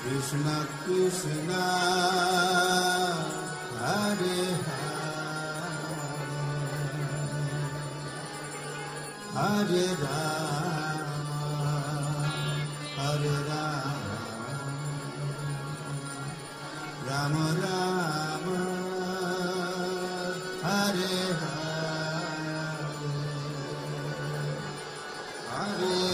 Krishna Krishna Hare Hare Hare Rama Hare Rama Rama Rama Hare Hare Hare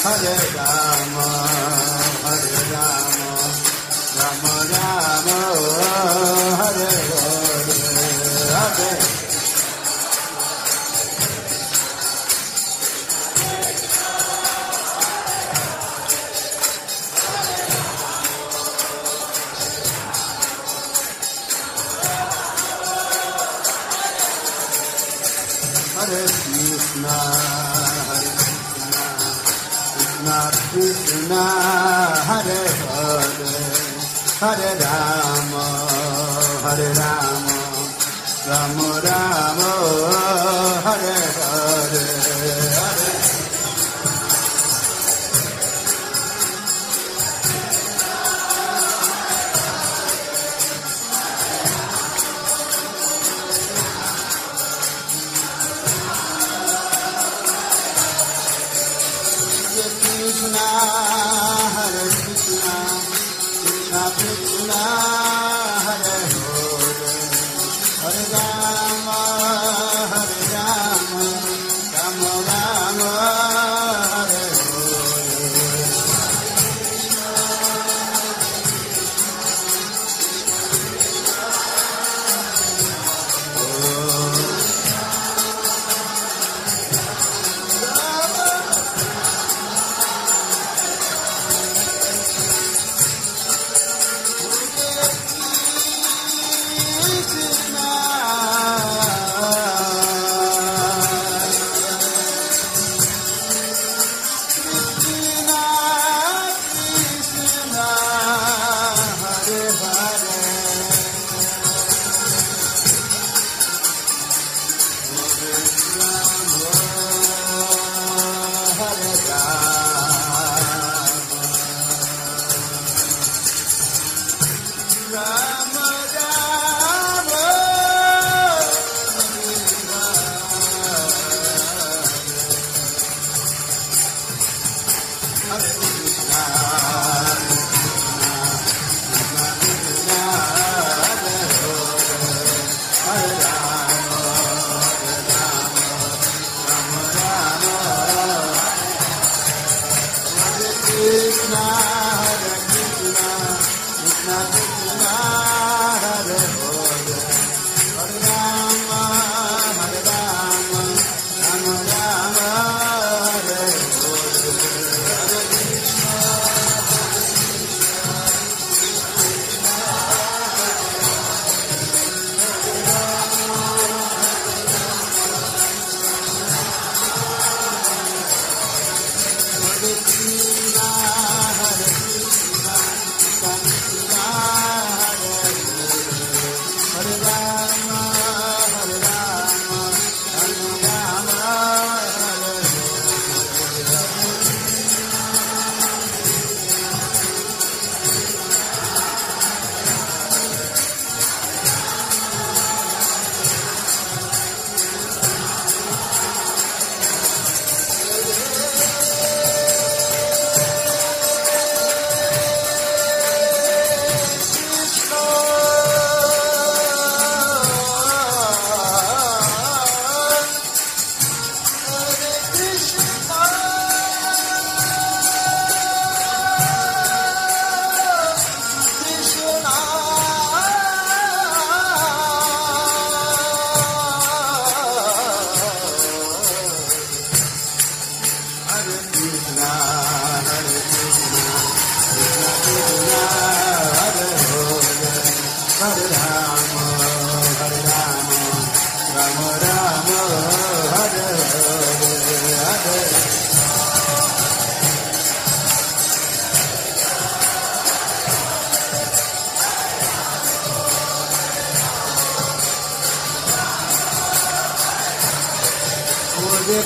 Hare Rama, Hare Rama, Rama Rama, Hare Hare, Hare Krishna, Krishna Krishna, Hare Hare, Hare Rama, Hare Rama, Rama Rama, Hare Hare, Hare Krishna, Hare Krishna, Krishna Krishna, Hare Hare, Hare Rama, Hare Rama, Rama Rama, Hare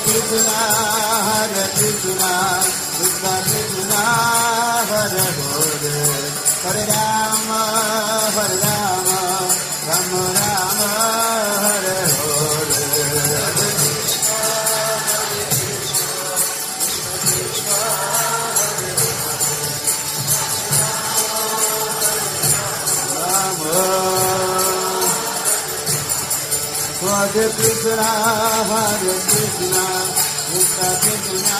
Krishna, Hare Krishna, Krishna Krishna, Hare Hare, Hare Rama, Hare Rama, Rama Rama, Hare Hare, Hare Krishna, Hare Krishna, Krishna Hare Krishna, Hare Krishna, Krishna Krishna,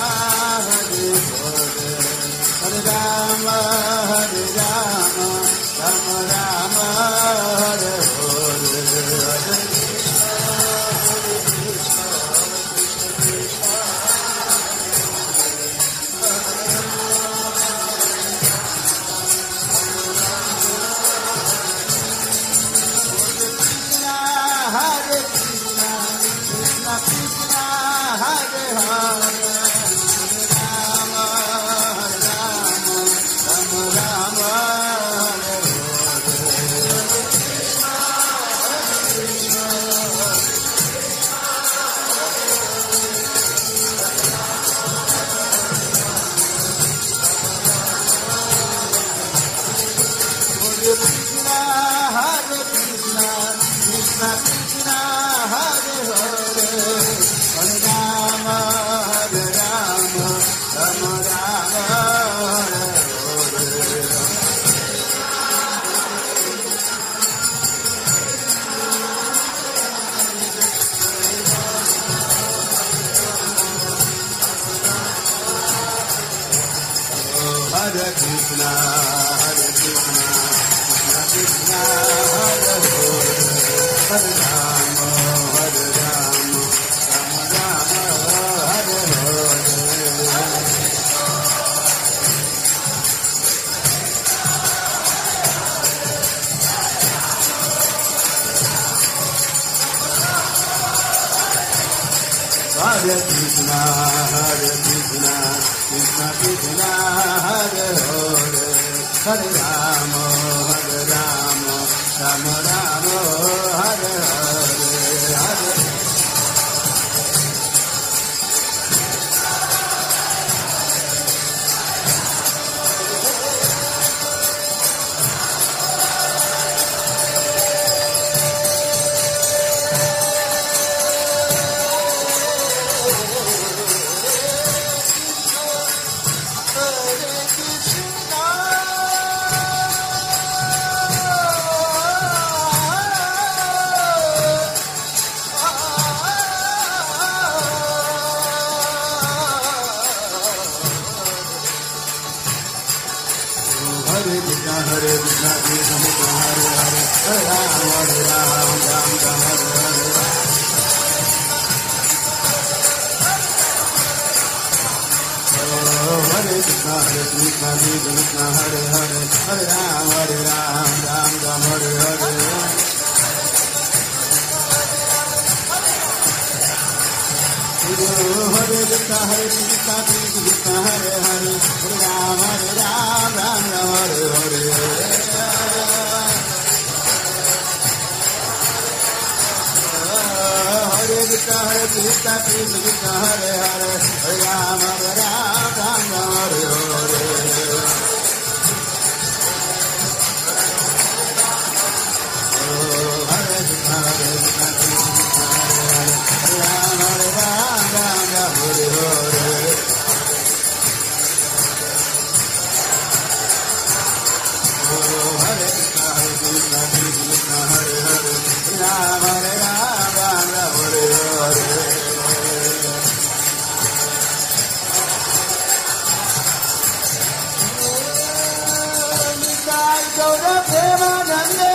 Hare Hare, Hare Rama, Hare Rama, Rama Rama, Hare Hare, Hare Krishna, Hare Krishna, Krishna Krishna, Hare Krishna, Krishna Krishna, Hare Hare, Rama Rama, Rama Rama, Hare Krishna, Hare Krishna, Krishna Krishna, Hare Hare, Hare Rama, Hare Rama, Rama Rama, Hare Hare. Hare Krishna, Hare Krishna, Krishna Krishna, Hare Hare, Hare Rama, Hare Rama, Rama Rama, Hare Hare, Hare. Hare Krishna, Krishna Krishna, Hare Hare, Hare Rama, Hare Rama, Rama Rama, Hare Hare. Hare Krishna, Hare Krishna, Krishna Krishna, Hare Hare, Hare Rama, Hare Rama, Rama Rama, Hare Hare. Hare Krishna, Hare Krishna, Krishna Krishna, Hare Hare, Hare Rama, Hare Rama, Rama Rama, Hare Hare. Hare Krishna, Hare Krishna, Krishna Krishna, Hare Hare, Hare Rama, Hare Rama, Rama Rama, Hare Hare. Hare Krishna, Hare Krishna, Krishna Krishna, Hare Hare, Hare Rama, Hare Rama, Rama Rama, Hare Hare. Hare Krishna, Hare Krishna, Krishna Krishna, Hare Hare, Hare Rama, Hare Rama, Rama Rama, Hare Hare. Nitai Gaura Premanande.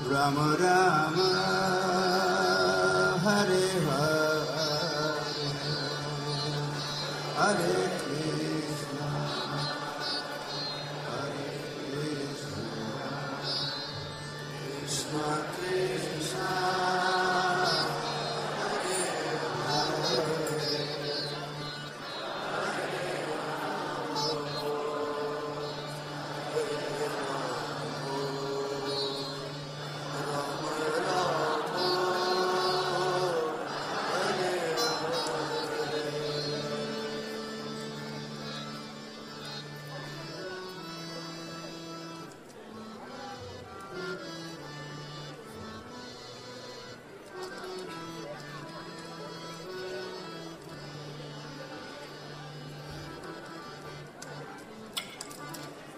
Rama Rama, Hare Hare, Hare Krishna, Hare Krishna, Krishna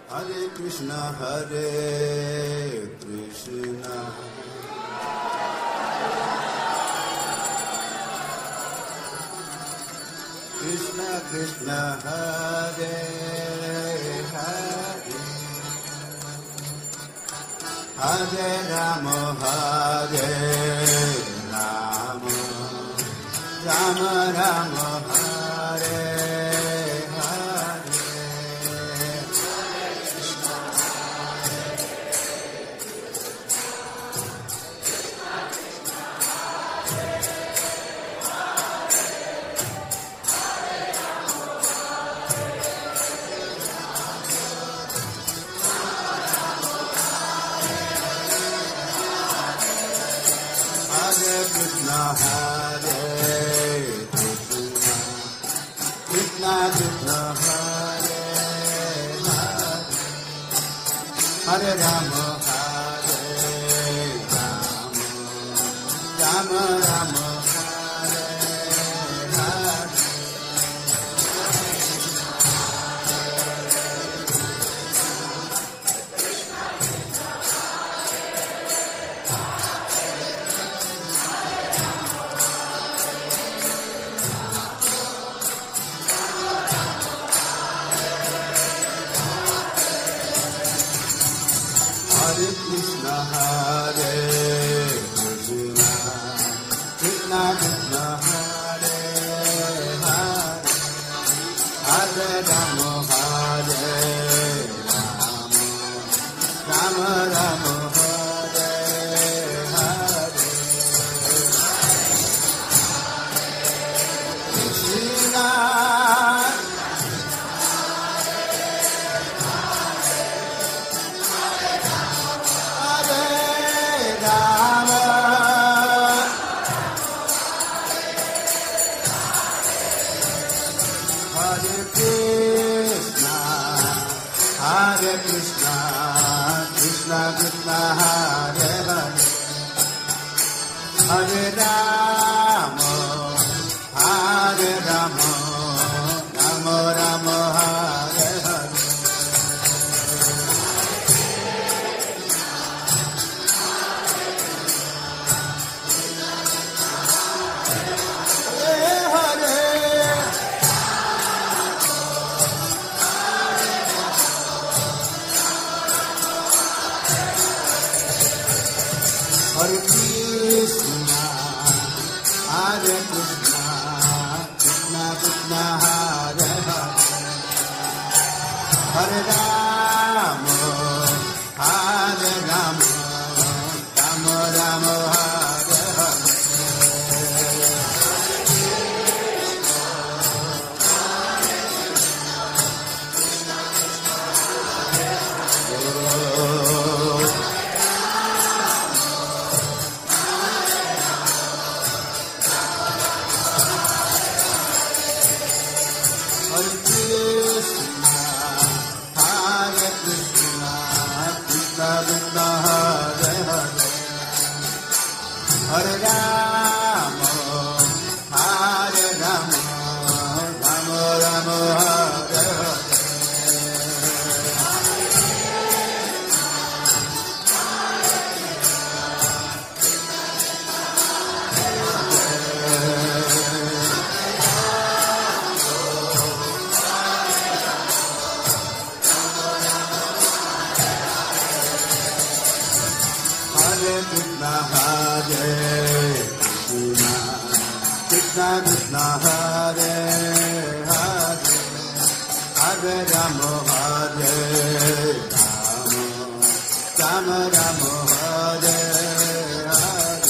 Hare Krishna, Hare Krishna, Krishna Krishna Hare Hare Hare Rama Hare Rama Rama Rama Hare Krishna Hare Krishna Krishna Krishna Hare Hare Hare Rama Hare Rama Rama Rama Hare Hare Hare Krishna Hare Krishna Krishna Krishna Hare Hare Hare Rama Hare Rama Rama Rama Hare Hare Krishna Hare Krishna, Krishna Krishna Hare Hare, Hare Rama, Hare Rama, Rama Rama Hare Hare. Hare Krishna, Hare Krishna, Krishna Krishna Hare Hare, Hare Rama, Hare Rama, Rama Rama Hare Hare. Hare Krishna, Hare Krishna, Krishna Krishna Hare Hare, Hare Rama, Hare Rama, Rama Rama Hare Hare. Hare Krishna, Hare Krishna, Krishna Krishna Hare Hare, Hare Rama, Hare Rama, Rama Rama Hare Hare.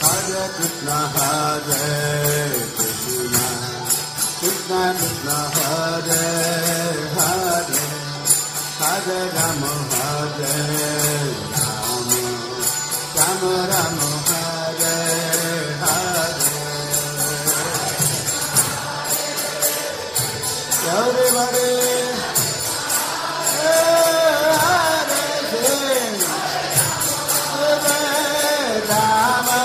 Hare Krishna, Hare Krishna, Krishna Krishna Hare Hare, Hare Rama, Hare Rama, Rama Rama Hare Hare. Everybody, Hare Rama,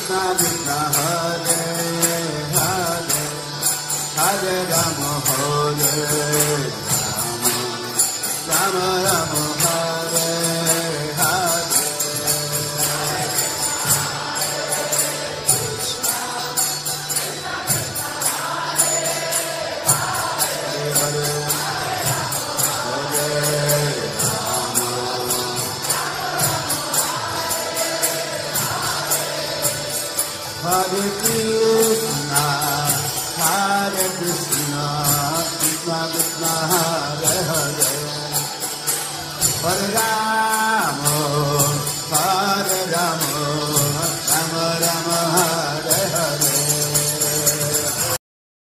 Krishna Krishna Hare Hare Hare Rama Hare Rama Rama Hare Hare Hare Krishna, Hare Krishna, Krishna Krishna, Hare Hare, Hare Rama.